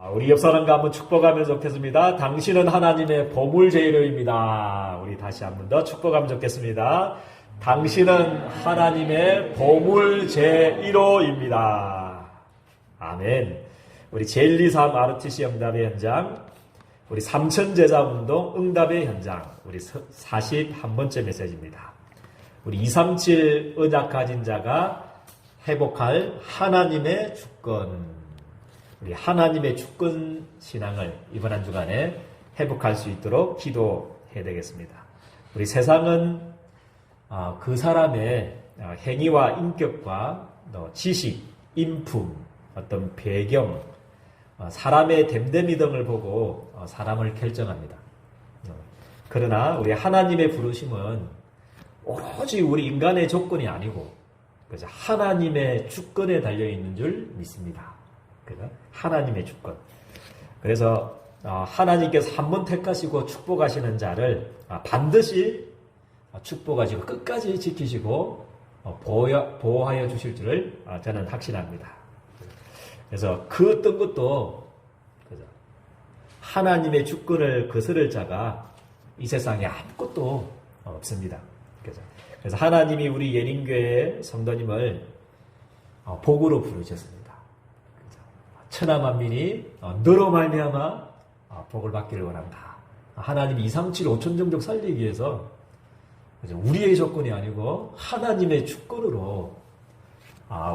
우리 옆 사람과 한번 축복하면 좋겠습니다. 당신은 하나님의 보물 제일로입니다. 우리 다시 한번 더 축복하면 좋겠습니다. 당신은 하나님의 보물 제1호입니다. 아멘. 우리 제123 ROTC 응답의 현장, 우리 삼천제자운동 응답의 현장, 우리 41번째 메시지입니다. 우리 237 언약 가진 자가 회복할 하나님의 주권, 우리 하나님의 주권 신앙을 이번 한 주간에 회복할 수 있도록 기도해야 되겠습니다. 우리 세상은 그 사람의 행위와 인격과 지식, 인품, 어떤 배경, 사람의 됨됨이 등을 보고 사람을 결정합니다. 그러나 우리 하나님의 부르심은 오로지 우리 인간의 조건이 아니고 하나님의 주권에 달려있는 줄 믿습니다. 하나님의 주권. 그래서 하나님께서 한 번 택하시고 축복하시는 자를 반드시 축복하시고 끝까지 지키시고 보호하여 주실 줄을 저는 확신합니다. 그래서 그 어떤 것도 하나님의 주권을 거스를 자가 이 세상에 아무것도 없습니다. 그래서 하나님이 우리 예린교회 성도님을 복으로 부르셨습니다. 천하만민이 너로 말미암아 복을 받기를 원한다. 하나님이 237 5천 종족 살리기 위해서 우리의 조건이 아니고 하나님의 주권으로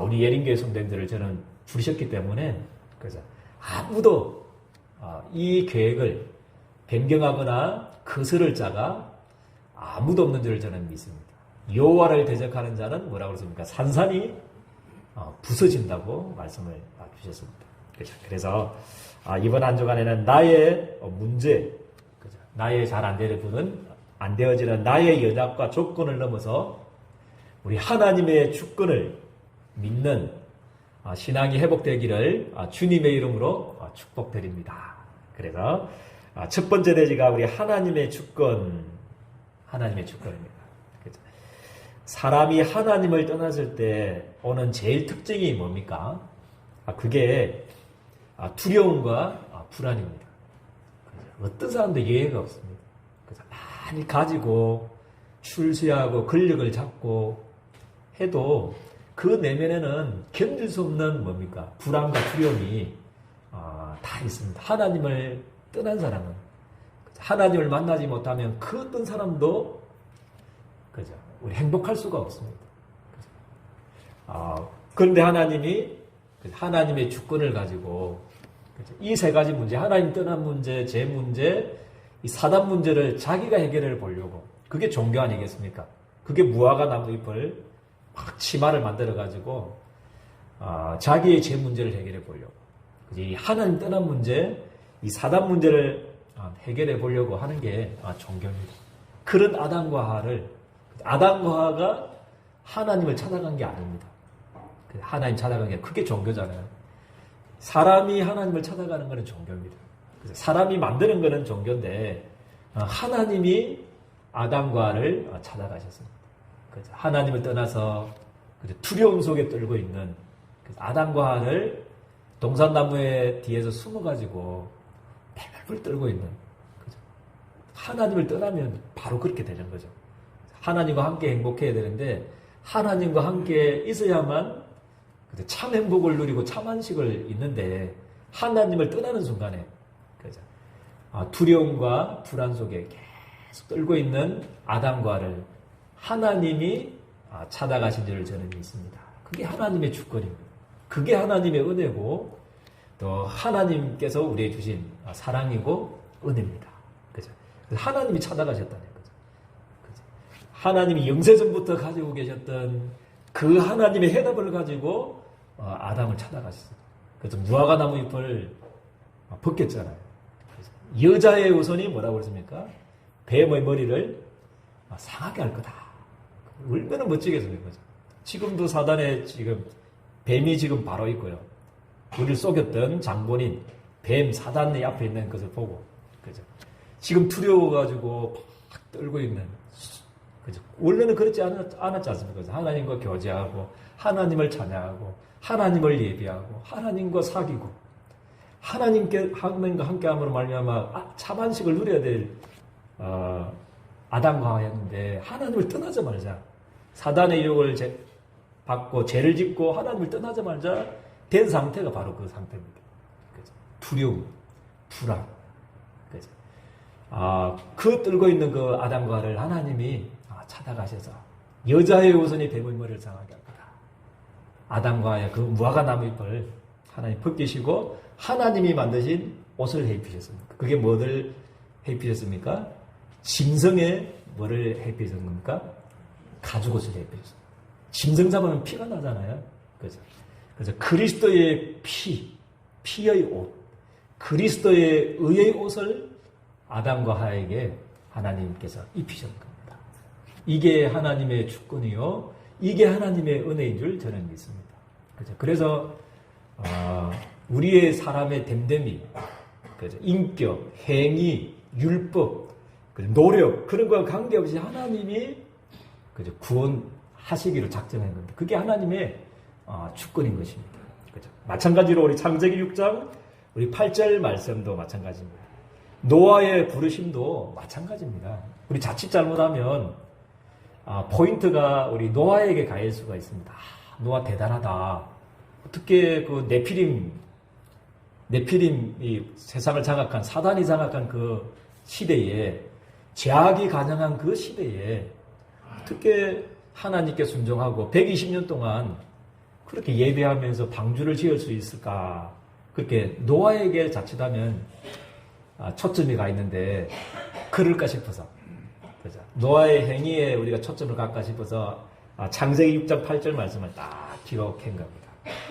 우리 예린교회 성도님들을 저는 부르셨기 때문에 그래서 아무도 이 계획을 변경하거나 거스를 자가 아무도 없는 줄을 저는 믿습니다. 여호와를 대적하는 자는 뭐라고 그랬습니까? 산산이 부서진다고 말씀을 주셨습니다. 그래서 이번 한 주간에는 나의 문제, 나의 잘 안 되는 부분, 안 되어지는 나의 연약과 조건을 넘어서 우리 하나님의 주권을 믿는 신앙이 회복되기를 주님의 이름으로 축복드립니다. 그래서 첫 번째 대지가 우리 하나님의 주권입니다. 사람이 하나님을 떠났을 때 오는 제일 특징이 뭡니까? 그게 두려움과 불안입니다. 어떤 사람도 예외가 없습니다. 그래서 많이 가지고 출세하고 권력을 잡고 해도 그 내면에는 견딜 수 없는 뭡니까? 불안과 두려움이 다 있습니다. 하나님을 떠난 사람은 하나님을 만나지 못하면 그 어떤 사람도 우리 행복할 수가 없습니다. 그런데 하나님이 하나님의 주권을 가지고 이 세 가지 문제, 하나님 떠난 문제, 제 문제, 이 사단 문제를 자기가 해결해 보려고, 그게 종교 아니겠습니까? 그게 무화과 나무 잎을 막 치마를 만들어 가지고 자기의 제 문제를 해결해 보려고, 이 하나님 떠난 문제, 이 사단 문제를 해결해 보려고 하는 게 종교입니다. 그런 아담과 하가 하나님을 찾아간 게 아닙니다. 하나님 찾아간 게 그게 종교잖아요. 사람이 하나님을 찾아가는 것은 종교입니다. 그래서 사람이 만드는 것은 종교인데 하나님이 아담과 하를 찾아가셨습니다. 하나님을 떠나서 두려움 속에 떨고 있는 아담과 하를 동산나무의 뒤에서 숨어가지고 펄펄 떨고 있는, 하나님을 떠나면 바로 그렇게 되는 거죠. 하나님과 함께 행복해야 되는데 하나님과 함께 있어야만 참 행복을 누리고 참 안식을 있는데 하나님을 떠나는 순간에 두려움과 불안 속에 계속 떨고 있는 아담과를 하나님이 찾아가신 줄을 저는 믿습니다. 그게 하나님의 주권입니다. 그게 하나님의 은혜고 또 하나님께서 우리에게 주신 사랑이고 은혜입니다. 그죠? 하나님이 찾아가셨다는 거죠. 하나님이 영세전부터 가지고 계셨던 그 하나님의 해답을 가지고 아담을 찾아가셨어요. 그래서 무화과 나무 잎을 벗겼잖아요. 여자의 우선이 뭐라고 그랬습니까? 뱀의 머리를 상하게 할 거다. 얼마나 멋지겠습니까? 지금도 사단에 뱀이 바로 있고요. 우리를 속였던 장본인 뱀 사단의 앞에 있는 것을 보고, 그죠? 지금 두려워가지고 막 떨고 있는, 그죠? 원래는 그렇지 않았지 않습니까? 하나님과 교제하고, 하나님을 찬양하고, 하나님을 예비하고, 하나님과 사귀고, 하나님과 함께함으로 말미암아 참 안식을 누려야 될 아담과 하와였는데 하나님을 떠나자마자 사단의 유혹을 받고 죄를 짓고 하나님을 떠나자마자 된 상태가 바로 그 상태입니다. 그죠? 두려움, 불안. 그죠? 그 떨고 있는 그 아담과 하와를 하나님이 찾아가셔서 여자의 우선이 뱀의 머리를 상하게 할 거다. 아담과 하와의 그 무화과 나무 잎을 하나님 벗기시고 하나님이 만드신 옷을 해 입히셨습니다. 그게 뭐를 해 입히셨습니까? 짐승의 뭐를 해 입히신 겁니까? 가죽옷을 해 입히셨습니다. 짐승 잡으면 피가 나잖아요. 그죠? 그래서 그리스도의 피의 옷, 그리스도의 의의 옷을 아담과 하와에게 하나님께서 입히신 겁니다. 이게 하나님의 주권이요, 이게 하나님의 은혜인 줄 저는 믿습니다. 그죠? 그래서 우리의 사람의 됨됨이, 그죠? 인격, 행위, 율법, 그죠? 노력 그런 거와 관계없이 하나님이 그죠? 구원하시기로 작정한 겁니다. 그게 하나님의 주권인 것입니다. 그죠? 마찬가지로 우리 창세기 6장 우리 8절 말씀도 마찬가지입니다. 노아의 부르심도 마찬가지입니다. 우리 자칫 잘못하면 포인트가 우리 노아에게 가일 수가 있습니다. 노아 대단하다. 어떻게 그 네피림이 세상을 장악한, 사단이 장악한 그 시대에, 죄악이 가능한 그 시대에 어떻게 하나님께 순종하고 120년 동안 그렇게 예배하면서 방주를 지을 수 있을까? 그렇게 노아에게 자칫하면 초점이 가 있는데 그럴까 싶어서, 그죠? 노아의 행위에 우리가 초점을 갈까 싶어서 창세기 6장 8절 말씀을 딱 기록한 겁니다.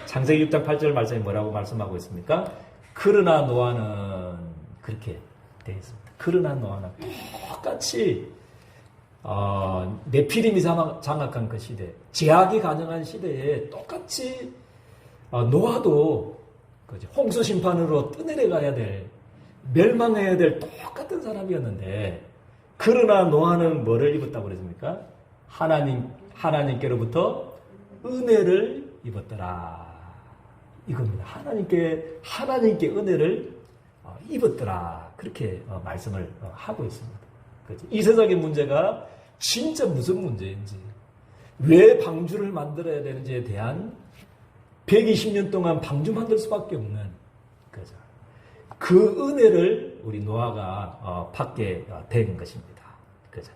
창세기 6장 8절 말씀이 뭐라고 말씀하고 있습니까? 그러나 노아는 그렇게 되어 있습니다. 그러나 노아는 똑같이 네피림이 장악한 그 시대, 제약이 가능한 시대에 똑같이 노아도 홍수 심판으로 떠내려가야 될, 멸망해야 될 똑같은 사람이었는데, 그러나 노아는 뭐를 입었다고 그랬습니까? 하나님께로부터 은혜를 입었더라. 이겁니다. 하나님께 은혜를 입었더라. 그렇게 말씀을 하고 있습니다. 그렇죠? 이 세상의 문제가 진짜 무슨 문제인지, 왜 방주를 만들어야 되는지에 대한 120년 동안 방주 만들 수밖에 없는, 그죠? 그 은혜를 우리 노아가 받게 된 것입니다. 그죠?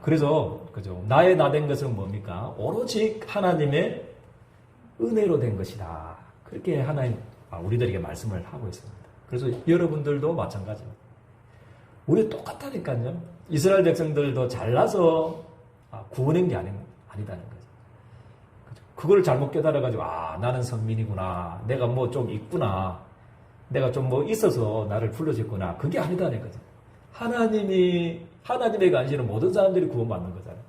그래서, 그죠? 나의 나 된 것은 뭡니까? 오로지 하나님의 은혜로 된 것이다. 그렇게 하나님, 우리들에게 말씀을 하고 있습니다. 그래서 여러분들도 마찬가지입니다. 우리 똑같다니까요. 이스라엘 백성들도 잘나서 구원한 게 아니다는 거죠. 그걸 잘못 깨달아가지고, 나는 선민이구나. 내가 뭐 좀 있구나. 내가 좀 뭐 있어서 나를 불러줬구나. 그게 아니다는 거죠. 하나님의 관심은 모든 사람들이 구원받는 거잖아요.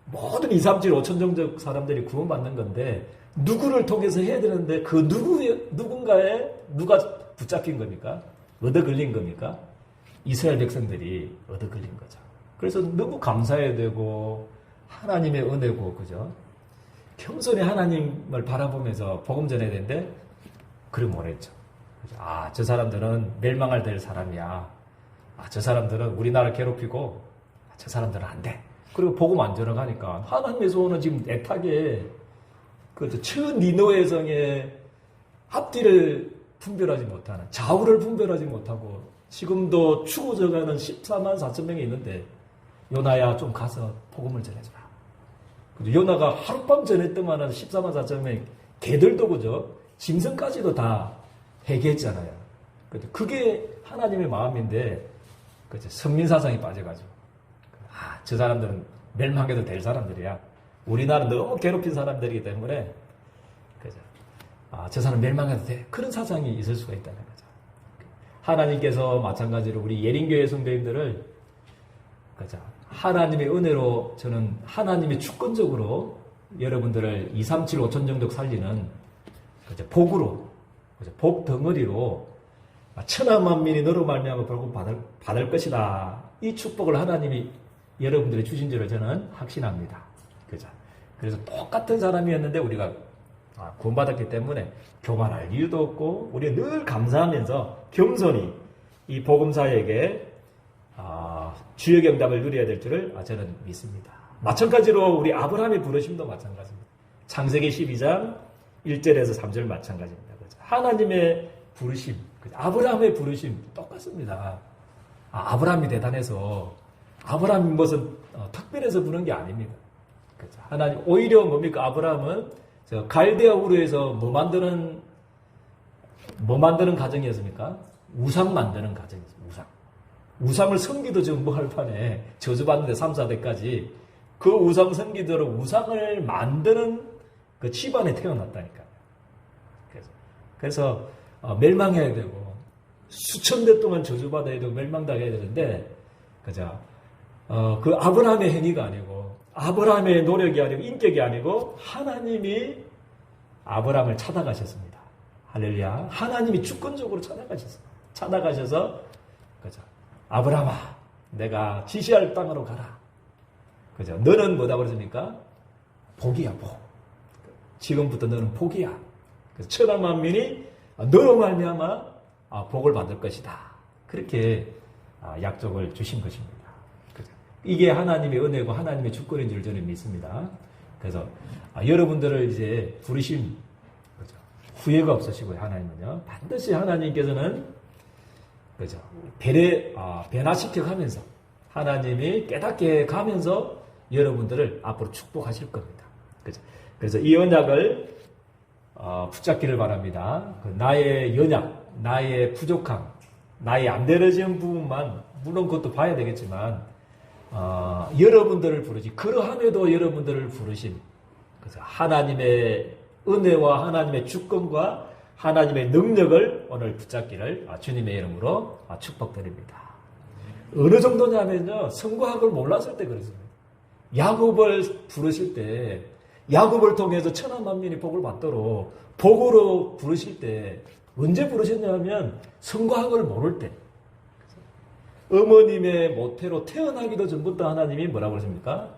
모든 2, 3, 7, 5천 정도 사람들이 구원받는 건데, 누구를 통해서 해야 되는데, 그 누군가에 누가 붙잡힌 겁니까? 얻어 걸린 겁니까? 이스라엘 백성들이 얻어 걸린 거죠. 그래서 너무 감사해야 되고, 하나님의 은혜고, 그죠? 겸손히 하나님을 바라보면서 복음 전해야 되는데, 그래 못했죠. 저 사람들은 멸망할 될 사람이야. 저 사람들은 우리나라 괴롭히고, 저 사람들은 안 돼. 그리고 복음 안 전해가니까, 하나님의 소원은 지금 애타게, 처니노의 성에 앞뒤를 분별하지 못하는, 좌우를 분별하지 못하고, 지금도 죽어져가는 14만 4천 명이 있는데, 요나야 좀 가서 복음을 전해줘라. 요나가 하룻밤 전했더만은 14만 4천 명, 개들도 그죠? 짐승까지도 다 회개했잖아요. 그게 하나님의 마음인데, 그죠? 선민사상이 빠져가지고, 저 사람들은 멸망해도 될 사람들이야. 우리나라 너무 괴롭힌 사람들이기 때문에, 그죠? 저 사람 멸망해도 돼. 그런 사상이 있을 수가 있다는 거죠. 하나님께서 마찬가지로 우리 예린교회 성도님들을, 그죠? 하나님의 은혜로 저는 하나님의 주권적으로 여러분들을 2, 3, 7, 5천 정도 살리는, 그죠? 복으로, 그죠? 복 덩어리로 천하만민이 너로 말미암아 복을 받을 것이다. 이 축복을 하나님이 여러분들이 주신 줄을 저는 확신합니다. 그죠? 그래서 똑같은 사람이었는데 우리가 구원받았기 때문에 교만할 이유도 없고 우리가 늘 감사하면서 겸손히 이 복음사에게 주의 경답을 누려야 될 줄을 저는 믿습니다. 마찬가지로 우리 아브라함의 부르심도 마찬가지입니다. 창세기 12장 1절에서 3절 마찬가지입니다. 하나님의 부르심, 아브라함의 부르심 똑같습니다. 아브라함이 대단해서 아브라함이 무슨 특별해서 부른 게 아닙니다. 그렇죠? 하나님 오히려 뭡니까? 아브라함은 갈대아 우르에서 뭐 만드는 가정이었습니까? 우상 만드는 가정이었습니다. 우상을 섬기도 정복할 판에 저주받는데 3, 4대까지 그 우상 섬기도록 우상을 만드는 그 집안에 태어났다니까요. 그래서 멸망해야 되고 수천 대 동안 저주받아야 되고 멸망당해야 되는데 그죠? 그 아브라함의 행위가 아니고 아브라함의 노력이 아니고 인격이 아니고 하나님이 아브라함을 찾아가셨습니다. 할렐루야. 하나님이 주권적으로 찾아가셔서 그죠? 아브라함아, 내가 지시할 땅으로 가라. 그죠? 너는 뭐다 그러십니까? 복이야, 복. 지금부터 너는 복이야. 그래서 천하 만민이 너로 말미암아 복을 받을 것이다. 그렇게 약속을 주신 것입니다. 그죠? 이게 하나님의 은혜고 하나님의 주권인 줄 저는 믿습니다. 그래서 여러분들을 이제 부르심, 그죠? 후회가 없으시고요. 하나님은요. 반드시 하나님께서는 그죠? 변화시켜 가면서 하나님이 깨닫게 가면서 여러분들을 앞으로 축복하실 겁니다. 그죠? 그래서 이 언약을 붙잡기를 바랍니다. 나의 연약, 나의 부족함, 나의 안 되어진 부분만 물론 그것도 봐야 되겠지만 여러분들을 부르시 그러함에도 여러분들을 부르신 그래서 하나님의 은혜와 하나님의 주권과 하나님의 능력을 오늘 붙잡기를 주님의 이름으로 축복드립니다. 어느 정도냐면요. 성과학을 몰랐을 때 그랬습니다. 야곱을 부르실 때 야곱을 통해서 천하 만민이 복을 받도록 복으로 부르실 때 언제 부르셨냐면 성과학을 모를 때 어머님의 모태로 태어나기도 전부터 하나님이 뭐라고 그러십니까?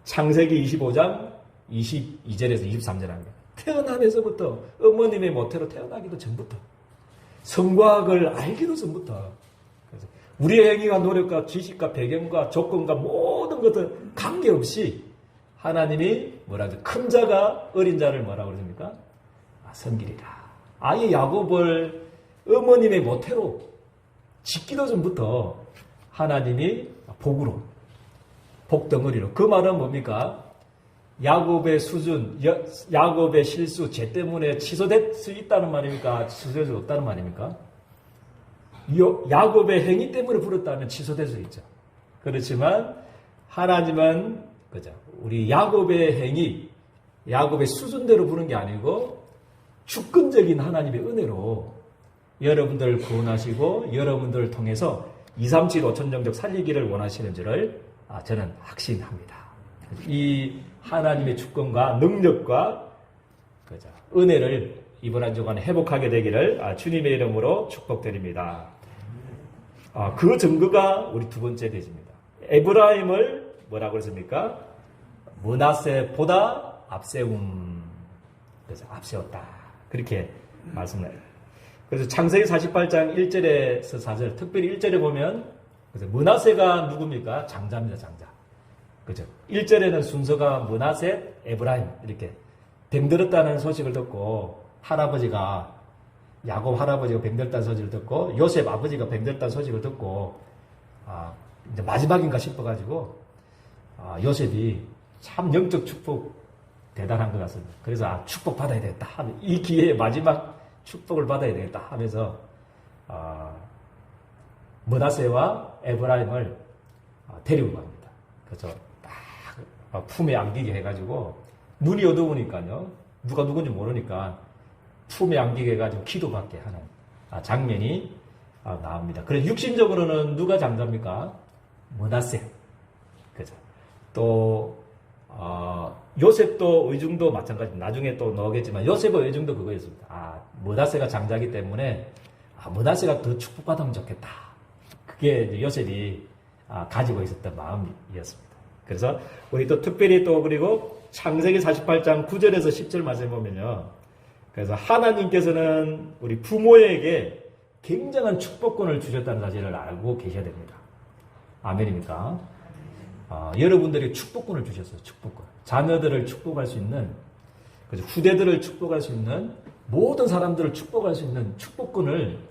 창세기 25장 22절에서 23절 합니다. 태어나면서부터 어머님의 모태로 태어나기도 전부터 성과학을 알기도 전부터 우리의 행위와 노력과 지식과 배경과 조건과 모든 것들 관계없이 하나님이 뭐라죠? 큰 자가 어린 자를 뭐라고 그러십니까? 섬기리라. 아예 야곱을 어머님의 모태로 짓기도 전부터 하나님이 복으로 복덩어리로 그 말은 뭡니까? 야곱의 수준, 야곱의 실수, 죄 때문에 취소될 수 있다는 말입니까? 취소될 수 없다는 말입니까? 야곱의 행위 때문에 부르다면 취소될 수 있죠. 그렇지만 하나님은 그죠? 우리 야곱의 행위, 야곱의 수준대로 부른 게 아니고 주권적인 하나님의 은혜로 여러분들을 구원하시고 여러분들을 통해서 237 5천 영적 살리기를 원하시는 줄을 저는 확신합니다. 이 하나님의 주권과 능력과 그죠? 은혜를 이번 한 주간 회복하게 되기를 주님의 이름으로 축복드립니다. 그 증거가 우리 두 번째 대지입니다. 에브라임을 뭐라고 했습니까? 므낫세보다 앞세움. 그래서 앞세웠다. 그렇게 말씀을 해요. 그래서 창세기 48장 1절에서 4절, 특별히 1절에 보면 므낫세가 누굽니까? 장자입니다. 장자. 그죠? 1절에는 순서가 므낫세, 에브라임 이렇게 병들었다는 소식을 듣고 할아버지가 야곱 할아버지가 병들었다는 소식을 듣고 요셉 아버지가 병들었다는 소식을 듣고 이제 마지막인가 싶어가지고 요셉이 참 영적 축복 대단한 것 같습니다. 그래서 축복 받아야 되겠다 하면 이 기회에 마지막 축복을 받아야 되겠다 하면서 므낫세와 에브라임을 데리고 갑니다. 그래서 딱 품에 안기게 해가지고 눈이 어두우니까요. 누가 누군지 모르니까 품에 안기게 해가지고 기도받게 하는 장면이 나옵니다. 그래서 육신적으로는 누가 장자입니까? 므낫세. 그죠? 또 요셉도 의중도 마찬가지. 나중에 또 나오겠지만 요셉의 의중도 그거였습니다. 므낫세가 장자이기 때문에 므낫세가 더 축복받으면 좋겠다. 그게 요셉이 가지고 있었던 마음이었습니다. 그래서 우리 또 특별히 또 그리고 창세기 48장 9절에서 10절 말씀해 보면요. 그래서 하나님께서는 우리 부모에게 굉장한 축복권을 주셨다는 사실을 알고 계셔야 됩니다. 아멘입니까? 여러분들이 축복권을 주셨어요. 축복권. 자녀들을 축복할 수 있는, 그래서 후대들을 축복할 수 있는, 모든 사람들을 축복할 수 있는 축복권을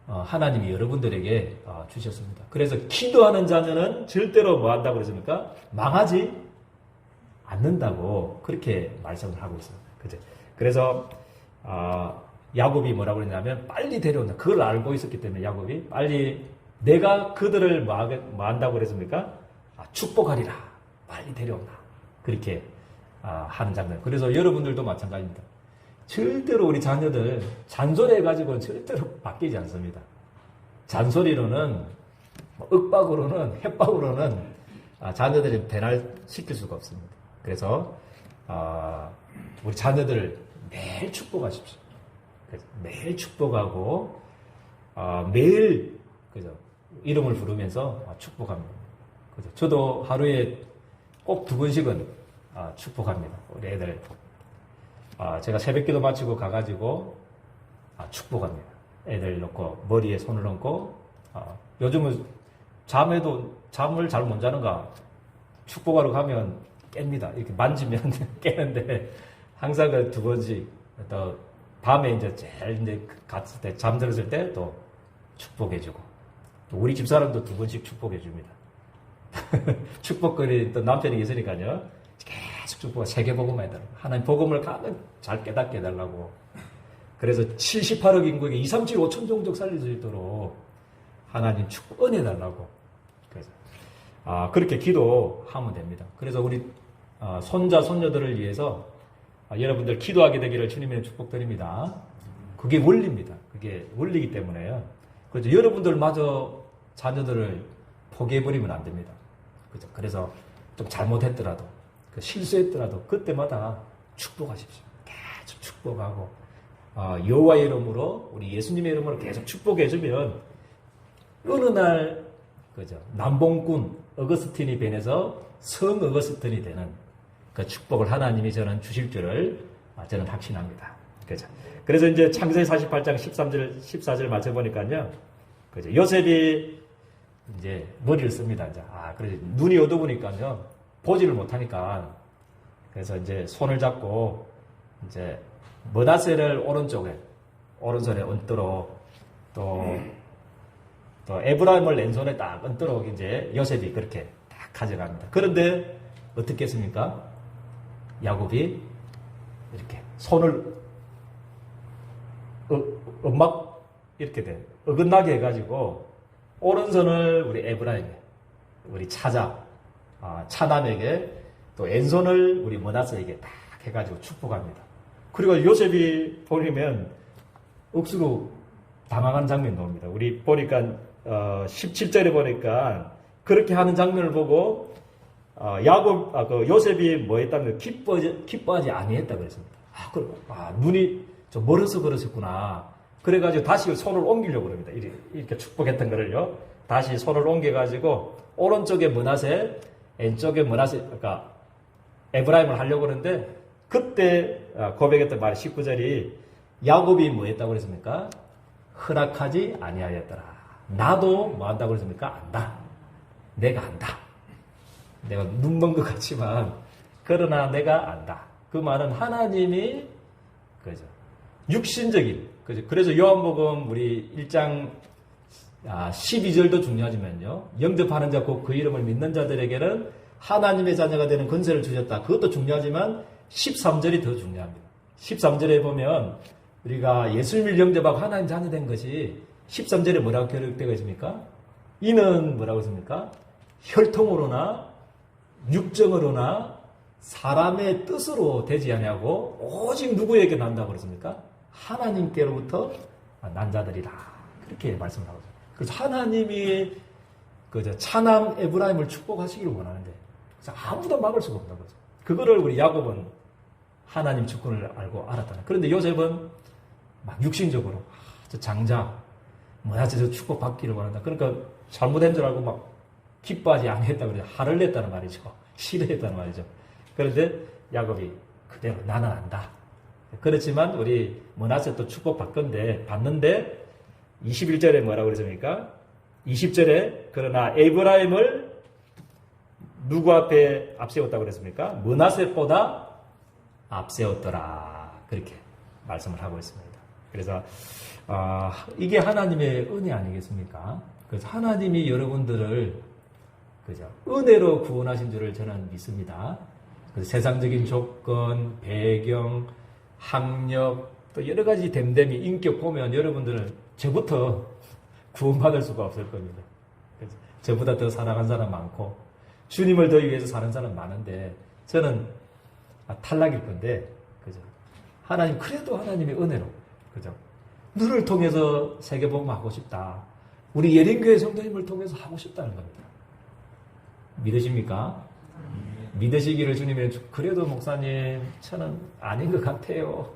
하나님이 여러분들에게 주셨습니다. 그래서 기도하는 자녀는 절대로 뭐 한다고 그랬습니까? 망하지 않는다고 그렇게 말씀을 하고 있어요. 그죠? 그래서 야곱이 뭐라고 그랬냐면 빨리 데려온다. 그걸 알고 있었기 때문에 야곱이 빨리 내가 그들을 뭐 한다고 그랬습니까? 축복하리라. 빨리 데려온다. 그렇게 하는 장면. 그래서 여러분들도 마찬가지입니다. 절대로 우리 자녀들 잔소리해가지고는 절대로 바뀌지 않습니다. 잔소리로는, 윽박으로는, 협박으로는 자녀들을 변화시킬 수가 없습니다. 그래서 우리 자녀들을 매일 축복하십시오. 매일 축복하고 매일 그죠? 이름을 부르면서 축복합니다. 그죠? 저도 하루에 꼭 2번씩은 축복합니다. 우리 애들. 제가 새벽기도 마치고 가가지고 축복합니다. 애들 놓고 머리에 손을 얹고 요즘은 잠을 잘 못 자는가 축복하러 가면 깹니다. 이렇게 만지면 깨는데 항상 그 2번씩 또 밤에 이제 제일 이제 갔을 때 잠들었을 때 또 축복해주고 또 우리 집사람도 2번씩 축복해줍니다. 축복거리 또 남편이 있으니까요. 계속 축복을 세계복음만 해달라고. 하나님 복음을 가면 잘 깨닫게 해달라고. 그래서 78억 인구에게 2, 3, 7, 5천 종족 살릴 수 있도록 하나님 축복 은혜달라고. 그래서 그렇게 기도하면 됩니다. 그래서 우리 손자, 손녀들을 위해서 여러분들 기도하게 되기를 주님의 축복드립니다. 그게 원리입니다. 그게 원리이기 때문에요. 그래서 여러분들마저 자녀들을 포기해버리면 안 됩니다. 그죠? 그래서 좀 잘못했더라도, 실수했더라도 그때마다 축복하십시오. 계속 축복하고 여호와의 이름으로 우리 예수님의 이름으로 계속 축복해주면 어느 날 그죠? 남봉꾼 어거스틴이 변해서 성 어거스틴이 되는 그 축복을 하나님이 저는 주실 줄을 저는 확신합니다. 그죠? 그래서 이제 창세기 48장 13절, 14절 맞춰보니까요. 그죠? 요셉이 이제 머리를 씁니다. 이제. 그래 눈이 어두우니까요. 보지를 못하니까. 그래서 이제 손을 잡고 이제 머나세를 오른손에 얹도록 또 에브라임을 왼손에 딱 얹도록 이제 요셉이 그렇게 딱 가져갑니다. 그런데 어떻게 했습니까? 야곱이 이렇게 손을 이렇게 어긋나게 해가지고 오른손을 우리 에브라임에 우리 차남에게 또 왼손을 우리 머나세에게 딱 해가지고 축복합니다. 그리고 요셉이 보면 억수로 당황한 장면이 나옵니다. 우리 보니까 17절에 보니까 그렇게 하는 장면을 보고 요셉이 뭐 했다면 기뻐하지 아니했다 그랬습니다. 눈이 좀 멀어서 그러셨구나. 그래가지고 다시 손을 옮기려고 그럽니다. 이렇게 축복했던 거를요. 다시 손을 옮겨가지고 오른쪽에 머나세, 왼쪽에 머나세, 그러니까 에브라임을 하려고 그러는데 그때 고백했던 말 19절이 야곱이 뭐 했다고 그랬습니까? 허락하지 아니하였더라. 나도 뭐 한다고 그랬습니까? 안다. 내가 안다. 내가 눈먼 것 같지만 그러나 내가 안다. 그 말은 하나님이 그죠. 육신적인 그죠. 그래서 요한복음 우리 1장 12절도 중요하지만요. 영접하는 자 곧 그 이름을 믿는 자들에게는 하나님의 자녀가 되는 권세를 주셨다. 그것도 중요하지만 13절이 더 중요합니다. 13절에 보면 우리가 예수님을 영접하고 하나님 자녀 된 것이 13절에 뭐라고 기록되어 있습니까? 이는 뭐라고 했습니까? 혈통으로나 육정으로나 사람의 뜻으로 되지 아니하고 오직 누구에게 난다고 그랬습니까? 하나님께로부터 난 자들이라. 그렇게 말씀을 하고 있습니다. 그래서 하나님이 차남 에브라임을 축복하시기를 원하는데 아무도 막을 수가 없는 거죠. 그거를 우리 야곱은 하나님 주권을 알고 알았다는. 그런데 요셉은 막 육신적으로 저 장자 저 축복받기를 원한다. 그러니까 잘못한 줄 알고 막 기뻐하지 않겠다 그래 화를 냈다는 말이죠. 싫어했단 말이죠. 그런데 야곱이 그대로 나는 안다. 그렇지만 우리 므낫세 또 받는데 21절에 뭐라고 그랬습니까? 20절에 그러나 에브라임을 누구 앞에 앞세웠다고 그랬습니까? 므낫세보다 앞세웠더라. 그렇게 말씀을 하고 있습니다. 그래서 이게 하나님의 은혜 아니겠습니까? 그래서 하나님이 여러분들을 그죠? 은혜로 구원하신 줄을 저는 믿습니다. 그래서 세상적인 조건, 배경, 학력, 또 여러 가지 됨됨이, 인격 보면 여러분들은 저부터 구원받을 수가 없을 겁니다. 그래서 저보다 더 사랑한 사람 많고, 주님을 더 위해서 사는 사람 많은데, 저는 탈락일 건데, 그죠? 하나님, 그래도 하나님의 은혜로, 그죠? 너를 통해서 세계복음 하고 싶다. 우리 예린교회 성도님을 통해서 하고 싶다는 겁니다. 믿으십니까? 믿으시기를 주님의 그래도 목사님 저는 아닌 것 같아요.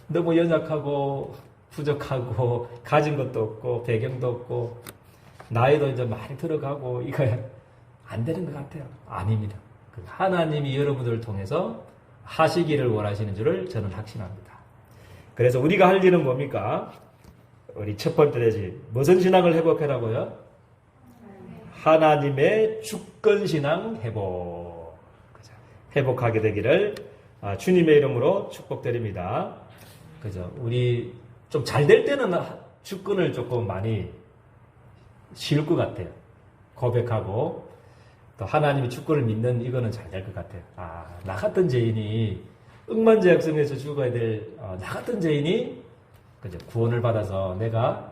너무 연약하고 부족하고 가진 것도 없고 배경도 없고 나이도 이제 많이 들어가고 이거 안 되는 것 같아요. 아닙니다. 하나님이 여러분들을 통해서 하시기를 원하시는 줄을 저는 확신합니다. 그래서 우리가 할 일은 뭡니까? 우리 첫 번째 되지 무슨 신앙을 회복하라고요? 하나님의 주권신앙 회복. 회복하게 되기를 주님의 이름으로 축복드립니다. 그죠? 우리 좀 잘 될 때는 주권을 조금 많이 쉬울 것 같아요. 고백하고 또 하나님이 주권을 믿는 이거는 잘 될 것 같아요. 나 같은 죄인이 억만제약성에서 죽어야 될 나 같은 죄인이 그죠? 구원을 받아서 내가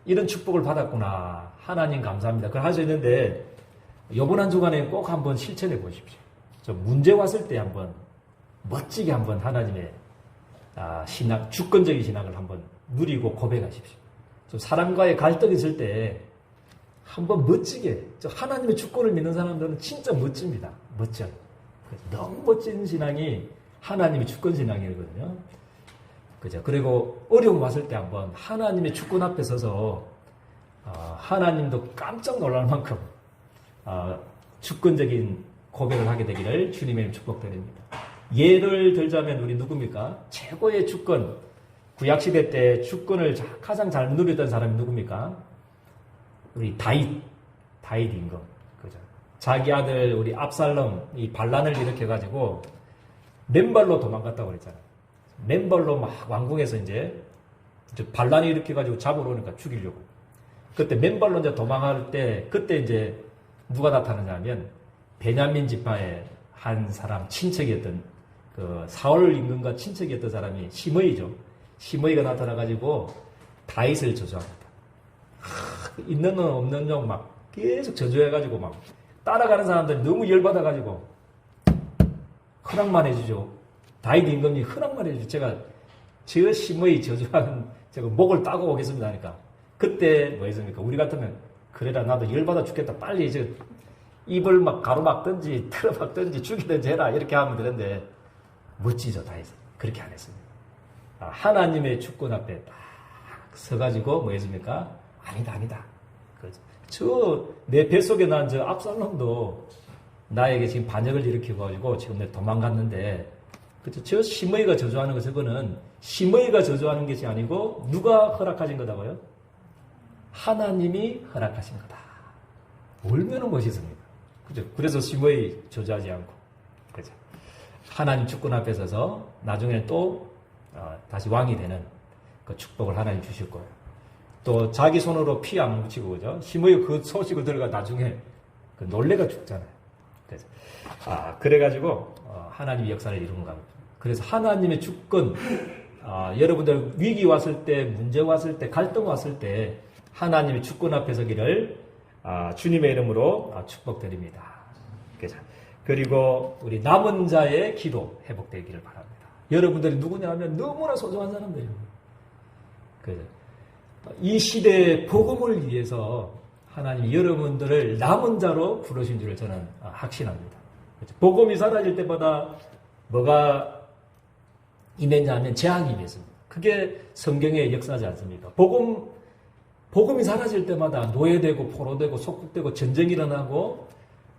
이런 축복을 받았구나. 하나님 감사합니다. 그걸 할 수 있는데 이번 한 주간에 꼭 한번 실천해 보십시오. 문제 왔을 때 한번 멋지게 한번 하나님의 신앙, 주권적인 신앙을 한번 누리고 고백하십시오. 사람과의 갈등이 있을 때 한번 멋지게 하나님의 주권을 믿는 사람들은 진짜 멋집니다. 멋져요. 너무 멋진 신앙이 하나님의 주권 신앙이거든요. 그죠? 그리고 어려움 왔을 때 한번 하나님의 주권 앞에 서서 하나님도 깜짝 놀랄 만큼 주권적인 고백을 하게 되기를 주님의 축복드립니다. 예를 들자면 우리 누굽니까? 최고의 주권, 구약시대 때 주권을 가장 잘 누렸던 사람이 누굽니까? 우리 다윗 임금. 그죠? 자기 아들 우리 압살롬 이 반란을 일으켜가지고 맨발로 도망갔다고 그랬잖아요. 맨발로 막 왕궁에서 이제 반란이 일으켜가지고 잡으러 오니까 죽이려고. 그때 맨발로 이제 도망할 때, 그때 이제 누가 나타나냐면, 베냐민 지파의 한 사람, 친척이었던, 사울 임금과 친척이었던 사람이 시므이죠. 시므이가 나타나가지고 다윗을 저주합니다. 있는 놈 없는 놈 막 계속 저주해가지고 막 따라가는 사람들이 너무 열받아가지고 허락만 해주죠. 다윗 임금이 허락만 해주죠. 제가 저 시므이 저주하는 제가 목을 따고 오겠습니다 하니까 그때 뭐 했습니까? 우리 같으면 그래라 나도 열받아 죽겠다 빨리 입을 막 가로막든지 틀어막든지 죽이든지 해라 이렇게 하면 되는데 멋지죠 다윗은. 그렇게 안 했습니다. 하나님의 주권 앞에 딱 서가지고 뭐 했습니까? 아니다. 저 내 뱃속에 난 저 압살롬도 나에게 지금 반역을 일으키고 가지고 지금 내 도망갔는데 그죠? 저 시므이가 저주하는 거 저거는 시므이가 저주하는 것이 아니고 누가 허락하신 거다고요? 하나님이 허락하신 거다. 얼마나 멋있습니까? 그죠? 그래서 시므이 저주하지 않고 그죠? 하나님 주권 앞에 서서 나중에 또 다시 왕이 되는 그 축복을 하나님 주실 거예요. 또 자기 손으로 피 안 묻히고 그죠? 시므이 그 소식을 들어가 나중에 그 놀래가 죽잖아요. 그래서 그래가지고 하나님의 역사를 이루는 겁니다. 그래서 하나님의 주권 여러분들 위기 왔을 때 문제 왔을 때 갈등 왔을 때 하나님의 주권 앞에 서기를 주님의 이름으로 축복드립니다. 그리고 우리 남은 자의 기도 회복되기를 바랍니다. 여러분들이 누구냐 하면 너무나 소중한 사람들입니다. 이 시대의 복음을 위해서 하나님 여러분들을 남은 자로 부르신 줄을 저는 확신합니다. 복음이 사라질 때마다 뭐가 임했냐 하면 재앙이 임했습니다. 그게 성경의 역사지 않습니까? 복음이 사라질 때마다 노예되고 포로되고 속국되고 전쟁이 일어나고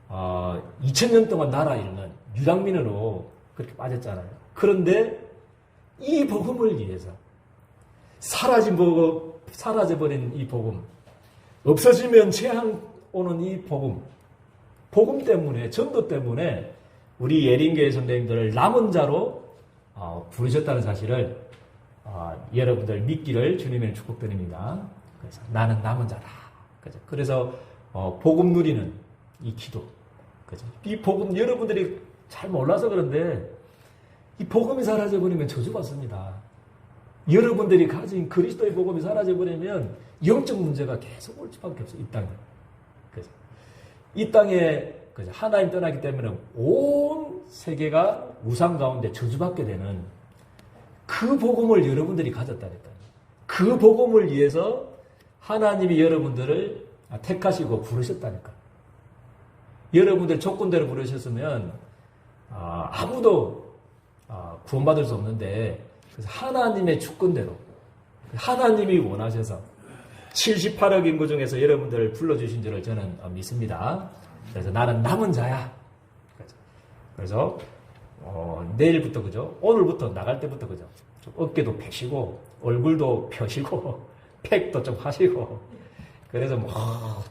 2000년 동안 나라 잃는 유당민으로 그렇게 빠졌잖아요. 그런데 이 복음을 위해서 사라져버린 이 복음, 없어지면 재앙 오는 이 복음 때문에, 전도 때문에 우리 예린교회 선생님들을 남은 자로 부르셨다는 사실을 여러분들 믿기를 주님의 축복드립니다. 그래서 나는 남은 자다. 그래서 복음 누리는 이 기도, 이 복음 여러분들이 잘 몰라서 그런데 이 복음이 사라져버리면 저주받습니다. 여러분들이 가진 그리스도의 복음이 사라져버리면 영적 문제가 계속 올 수밖에 없어요. 이 땅에. 그래서 이 땅에 하나님 떠나기 때문에 온 세계가 우상 가운데 저주받게 되는 그 복음을 여러분들이 가졌다니까요. 그 복음을 위해서 하나님이 여러분들을 택하시고 부르셨다니까요. 여러분들 조건대로 부르셨으면 아무도 구원받을 수 없는데, 그래서 하나님의 주권대로 하나님이 원하셔서 78억 인구 중에서 여러분들을 불러주신 줄을 저는 믿습니다. 그래서 나는 남은 자야. 그래서 내일부터 오늘부터 나갈 때부터 좀 어깨도 펴시고 얼굴도 펴시고 팩도 좀 하시고, 그래서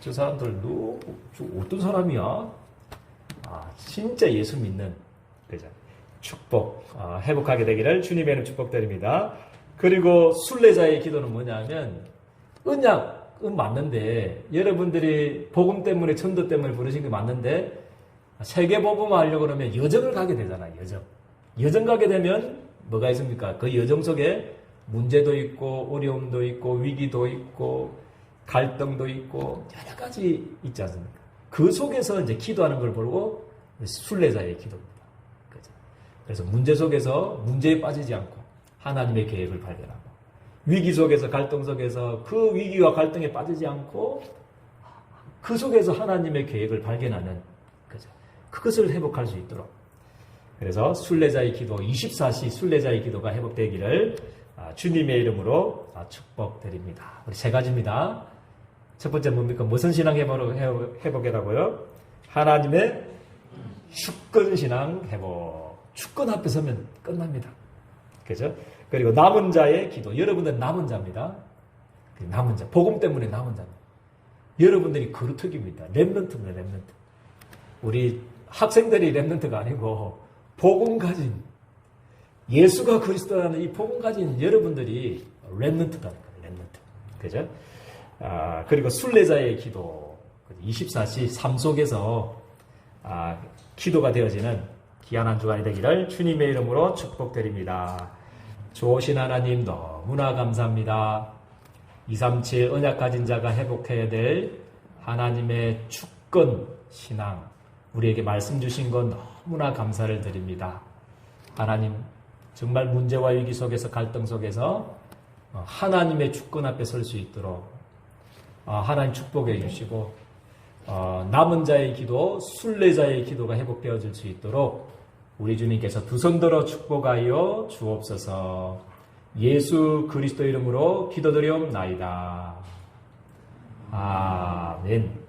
저 사람들 어떤 사람이야? 진짜 예수 믿는 축복 회복하게 되기를 주님의 이름 축복드립니다. 그리고 순례자의 기도는 뭐냐면, 언약은 맞는데 여러분들이 복음 때문에 전도 때문에 부르신 게 맞는데 세계 복음화 하려고 그러면 여정을 가게 되잖아요. 여정 가게 되면 뭐가 있습니까? 그 여정 속에 문제도 있고 어려움도 있고 위기도 있고 갈등도 있고 여러 가지 있지 않습니까? 그 속에서 이제 기도하는 걸 보고 순례자의 기도입니다. 그래서 문제 속에서 문제에 빠지지 않고 하나님의 계획을 발견하고, 위기 속에서 갈등 속에서 그 위기와 갈등에 빠지지 않고 그 속에서 하나님의 계획을 발견하는 그것을 회복할 수 있도록, 그래서 순례자의 기도, 24시 순례자의 기도가 회복되기를 주님의 이름으로 축복드립니다. 우리 세 가지입니다. 첫 번째 뭡니까? 무슨 신앙 회복이라고요? 하나님의 주권 신앙 회복. 주권 앞에 서면 끝납니다. 그죠? 그리고 남은 자의 기도. 여러분들은 남은 자입니다. 남은 자. 복음 때문에 남은 자입니다. 여러분들이 그루터기입니다. 렘넌트입니다. 렘넌트. 우리 학생들이 렘넌트가 아니고 복음 가진, 예수가 그리스도라는 이 복음 가진 여러분들이 렘넌트다. 렘넌트. 그죠? 그리고 순례자의 기도. 24시 삶 속에서 기도가 되어지는 귀한 한 주간이 되기를 주님의 이름으로 축복드립니다. 좋으신 하나님 너무나 감사합니다. 237 언약 가진 자가 회복해야 될 하나님의 주권 신앙, 우리에게 말씀 주신 건 너무나 감사를 드립니다. 하나님, 정말 문제와 위기 속에서 갈등 속에서 하나님의 주권 앞에 설 수 있도록 하나님 축복해 주시고, 남은 자의 기도, 순례자의 기도가 회복되어질 수 있도록 우리 주님께서 두 손 들어 축복하여 주옵소서. 예수 그리스도 이름으로 기도드리옵나이다. 아멘.